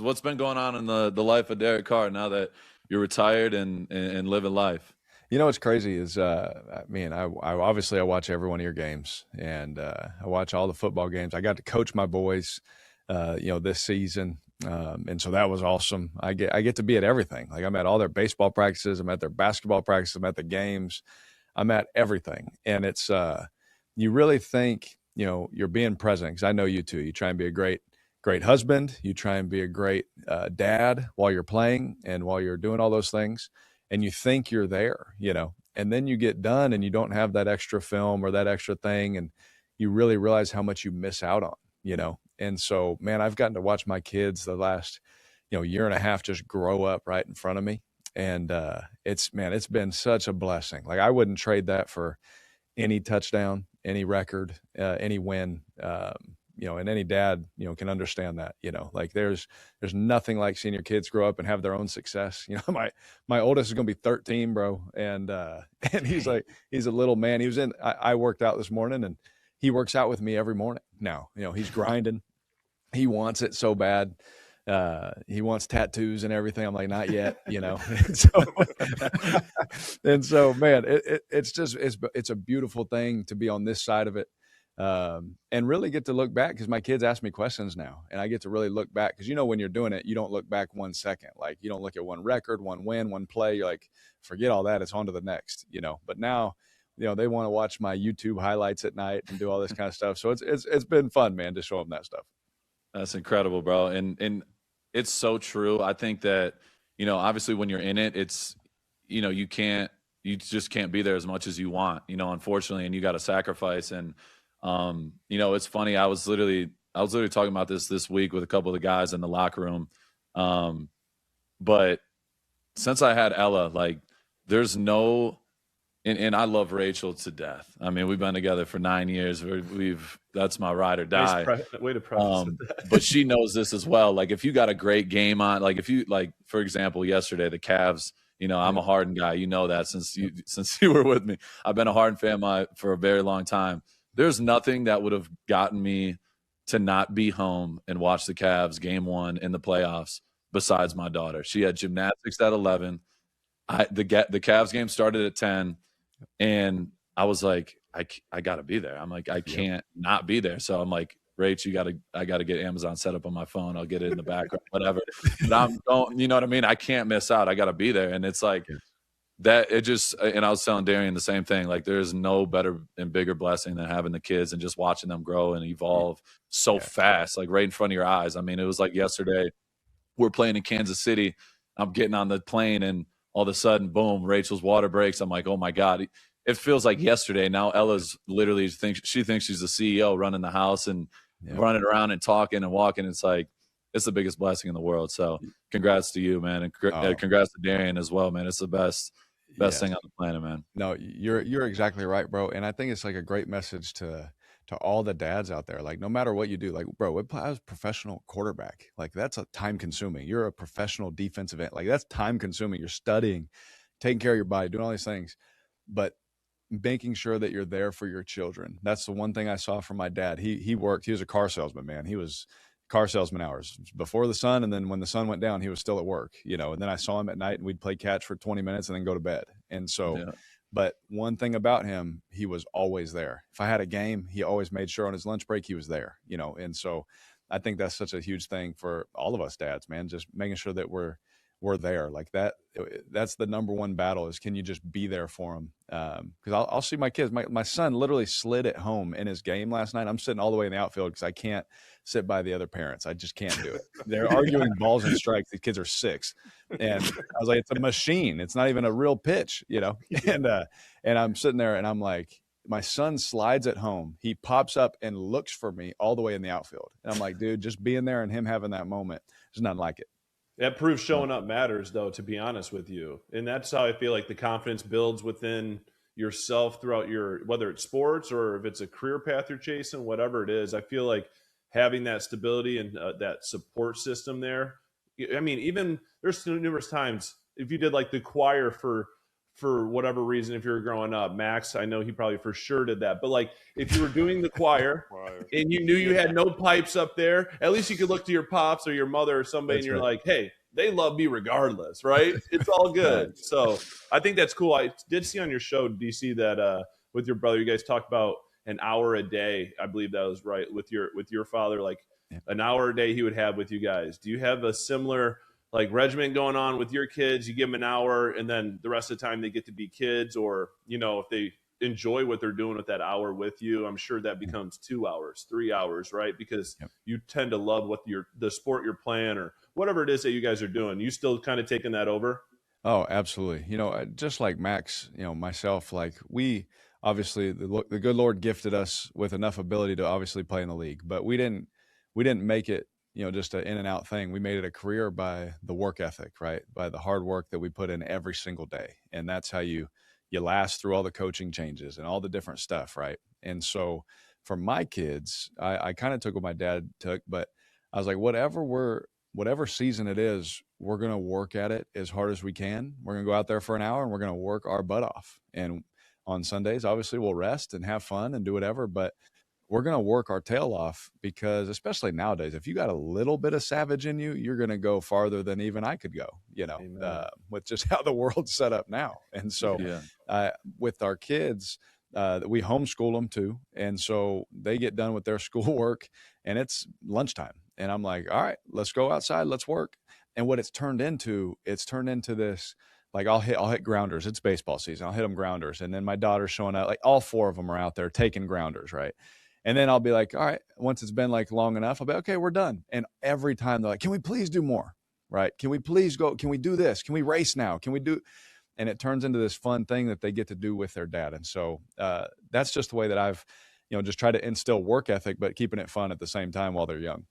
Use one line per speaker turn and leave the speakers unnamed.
what's been going on in the life of Derek Carr now that you're retired and living life?
You know what's crazy is I obviously I watch every one of your games, and I watch all the football games. I got to coach my boys, this season, and so that was awesome. I get to be at everything. Like I'm at all their baseball practices, I'm at their basketball practices, I'm at the games, I'm at everything, and it's you really think you're being present because I know you too. You try and be a great husband. You try and be a great dad while you're playing and while you're doing all those things, and you think you're there, and then you get done and you don't have that extra film or that extra thing, and you really realize how much you miss out on. And so, man, I've gotten to watch my kids the last, year and a half just grow up right in front of me. And it's been such a blessing. Like I wouldn't trade that for any touchdown, any record, any win. And any dad, can understand that, like there's nothing like seeing your kids grow up and have their own success. My oldest is going to be 13, bro. And he's a little man. I worked out this morning and he works out with me every morning now. He's grinding. He wants it so bad. He wants tattoos and everything. I'm like, not yet, and so, man, it's a beautiful thing to be on this side of it. And really get to look back because my kids ask me questions now, and I get to really look back because when you're doing it, you don't look back 1 second. Like you don't look at one record, one win, one play. You're like, forget all that. It's on to the next. But now, they want to watch my YouTube highlights at night and do all this kind of stuff. So it's been fun, man, to show them that stuff.
That's incredible, bro. And it's so true. I think that, obviously when you're in it, it's, you just can't be there as much as you want, unfortunately, and you got to sacrifice. And, it's funny. I was literally talking about this week with a couple of the guys in the locker room. But since I had Ella, like there's no, and I love Rachel to death. I mean, we've been together for 9 years. That's my ride or die.
Way to preface it.
But she knows this as well. Like if you got a great game on, like if you for example, yesterday, the Cavs, I'm a Harden guy. You know that since you were with me. I've been a Harden fan for a very long time. There's nothing that would have gotten me to not be home and watch the Cavs game 1 in the playoffs besides my daughter. She had gymnastics at 11. The Cavs game started at 10. And I was like, I got to be there. I'm like, I can't not be there. So I'm like, Rach, I got to get Amazon set up on my phone. I'll get it in the background, whatever. But I'm going, you know what I mean? I can't miss out. I got to be there. And it's like that. And I was telling Darian the same thing. Like there's no better and bigger blessing than having the kids and just watching them grow and evolve so fast, like right in front of your eyes. I mean, it was like yesterday we're playing in Kansas City. I'm getting on the plane and all of a sudden, boom, Rachel's water breaks. I'm like, oh my God. It feels like yesterday. Now Ella's literally thinks she's the CEO running the house and running around and talking and walking. It's like, it's the biggest blessing in the world. So congrats to you, man. And congrats to Darian as well, man. It's the best thing on the planet, man.
No, you're exactly right, bro. And I think it's like a great message to all the dads out there. Like no matter what you do, like, bro, I was a professional quarterback. Like that's a time consuming. You're a professional defensive end. Like that's time consuming. You're studying, taking care of your body, doing all these things, but making sure that you're there for your children. That's the one thing I saw from my dad. He worked, he was a car salesman, man. He was car salesman hours before the sun. And then when the sun went down, he was still at work, and then I saw him at night and we'd play catch for 20 minutes and then go to bed. And so, but one thing about him, he was always there. If I had a game, he always made sure on his lunch break, he was there, and so I think that's such a huge thing for all of us dads, man, just making sure that we're there like that. That's the number one battle is, can you just be there for them? Cause I'll see my kids, my son literally slid at home in his game last night. I'm sitting all the way in the outfield cause I can't sit by the other parents. I just can't do it. They're arguing balls and strikes. These kids are 6. And I was like, it's a machine. It's not even a real pitch, and I'm sitting there and I'm like, my son slides at home. He pops up and looks for me all the way in the outfield. And I'm like, dude, just being there and him having that moment, there's nothing like it.
That proves showing up matters, though, to be honest with you. And that's how I feel like the confidence builds within yourself throughout whether it's sports or if it's a career path you're chasing, whatever it is. I feel like having that stability and that support system there. I mean, even there's numerous times if you did like the choir for for whatever reason, if you were growing up, Max, I know he probably for sure did that. But like, if you were doing the choir and you knew you had no pipes up there, at least you could look to your pops or your mother or somebody,
That's
and you're
right.
like, hey, they love me regardless, right? It's all good.
Right.
So I think that's cool. I did see on your show, DC, that with your brother, you guys talked about an hour a day. I believe that was right with your father, like
Yeah.
an hour a day he would have with you guys. Do you have a similar like regimen going on with your kids? You give them an hour and then the rest of the time they get to be kids, or, you know, if they enjoy what they're doing with that hour with you, I'm sure that becomes 2 hours, 3 hours, right? Because
Yep.
you tend to love what the sport you're playing or whatever it is that you guys are doing. You still kind of taking that over?
Oh, absolutely. You know, just like Max, you know, myself, like we obviously the good Lord gifted us with enough ability to obviously play in the league, but we didn't make it, you know, just an in and out thing. We made it a career by the work ethic, right? By the hard work that we put in every single day. And that's how you last through all the coaching changes and all the different stuff, right? And so for my kids, I kind of took what my dad took, but I was like, whatever season it is, we're going to work at it as hard as we can. We're going to go out there for an hour and we're going to work our butt off. And on Sundays, obviously we'll rest and have fun and do whatever, but we're going to work our tail off, because especially nowadays, if you got a little bit of savage in you, you're going to go farther than even I could go, you know, with just how the world's set up now. And so
Yeah.
with our kids, we homeschool them too. And so they get done with their schoolwork and it's lunchtime. And I'm like, all right, let's go outside. Let's work. And what it's turned into this, like I'll hit grounders. It's baseball season. I'll hit them grounders. And then my daughter's showing up, like all 4 of them are out there taking grounders. Right. And then I'll be like, all right, once it's been like long enough, I'll be, okay, we're done. And every time they're like, can we please do more? Right. Can we please go? Can we do this? Can we race now? Can we do? And it turns into this fun thing that they get to do with their dad. And so that's just the way that I've, you know, just try to instill work ethic, but keeping it fun at the same time while they're young.